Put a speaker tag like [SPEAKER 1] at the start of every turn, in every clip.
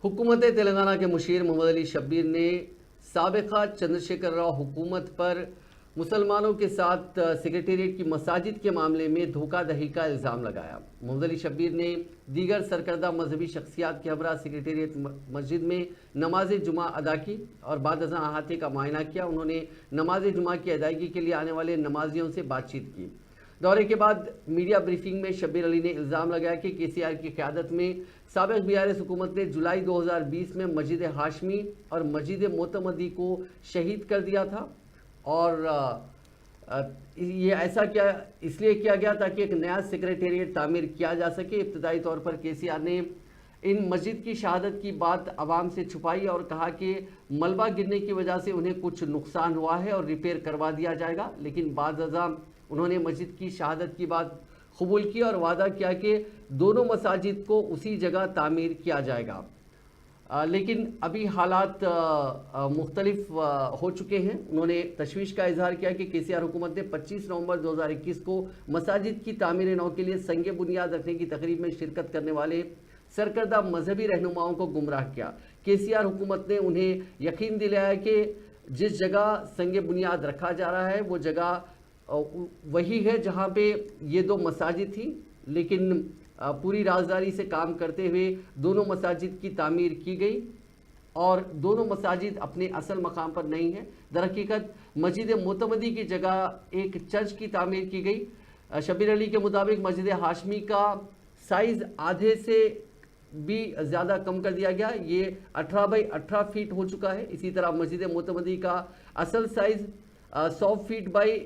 [SPEAKER 1] हुकूमत तेलंगाना के मुशीर मोहम्मद अली शब्बीर ने साबिक़ा चंद्रशेखर राव हुकूमत पर मुसलमानों के साथ सेक्रेटेरिएट की मसाजिद के मामले में धोखाधड़ी का इल्ज़ाम लगाया। मोहम्मद अली शब्बीर ने दीगर सरकर्दा मजहबी शख्सियात के हमरा सेक्रेटेरिएट मस्जिद में नमाज जुमा अदा की और बाद अज़ां अहाते का मुआयना किया। उन्होंने नमाज जुमा की अदायगी के लिए आने वाले नमाजियों से बातचीत की। दौरे के बाद मीडिया ब्रीफिंग में शब्बीर अली ने इल्ज़ाम लगाया कि केसीआर की क़यादत में साबिक़ बीआरएस हुकूमत ने जुलाई 2020 में मस्जिद हाशमी और मस्जिद मोतमदी को शहीद कर दिया था और ये ऐसा क्या इसलिए किया गया ताकि एक नया सेक्रेटेरिएट तामीर किया जा सके। इब्तदाई तौर पर केसीआर ने इन मस्जिद की शहादत की बात आवाम से छुपाई और कहा कि मलबा गिरने की वजह से उन्हें कुछ नुकसान हुआ है और रिपेयर करवा दिया जाएगा, लेकिन बाद अज़ां उन्होंने मस्जिद की शहादत की बात कबूल की और वादा किया कि दोनों मसाजिद को उसी जगह तामीर किया जाएगा। लेकिन अभी हालात मुख्तलिफ हो चुके हैं। उन्होंने तशवीश का इजहार किया कि केसीआर हुकूमत ने 25 नवंबर 2021 को मसाजिद की तामीर नौ के लिए संग बुनियाद रखने की तकरीब में शिरकत करने वाले सरकर्दा मजहबी रहनुमाओं को गुमराह किया। केसीआर हुकूमत ने उन्हें यकीन दिलाया कि जिस जगह संग बुनियाद रखा जा रहा है वो जगह वही है जहाँ पे ये दो मसाजिद थी, लेकिन पूरी राजदारी से काम करते हुए दोनों मसाजिद की तामीर की गई और दोनों मसाजिद अपने असल मकाम पर नहीं है। दरहकीकत मस्जिद मोतमदी की जगह एक चर्च की तामीर की गई। शब्बीर अली के मुताबिक मस्जिद हाशमी का साइज़ आधे से भी ज़्यादा कम कर दिया गया, ये 18 बाई 18 फीट हो चुका है। इसी तरह मस्जिद मोतमदी का असल साइज़ 100 फीट बाई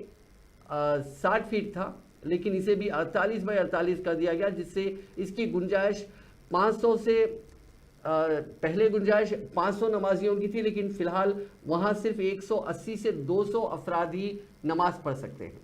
[SPEAKER 1] 60 फीट था, लेकिन इसे भी 48 बाई 48 कर दिया गया, जिससे इसकी गुंजाइश 500 से पहले गुंजाइश 500 नमाजियों की थी, लेकिन फ़िलहाल वहाँ सिर्फ 180 से 200 अफराद ही नमाज पढ़ सकते हैं।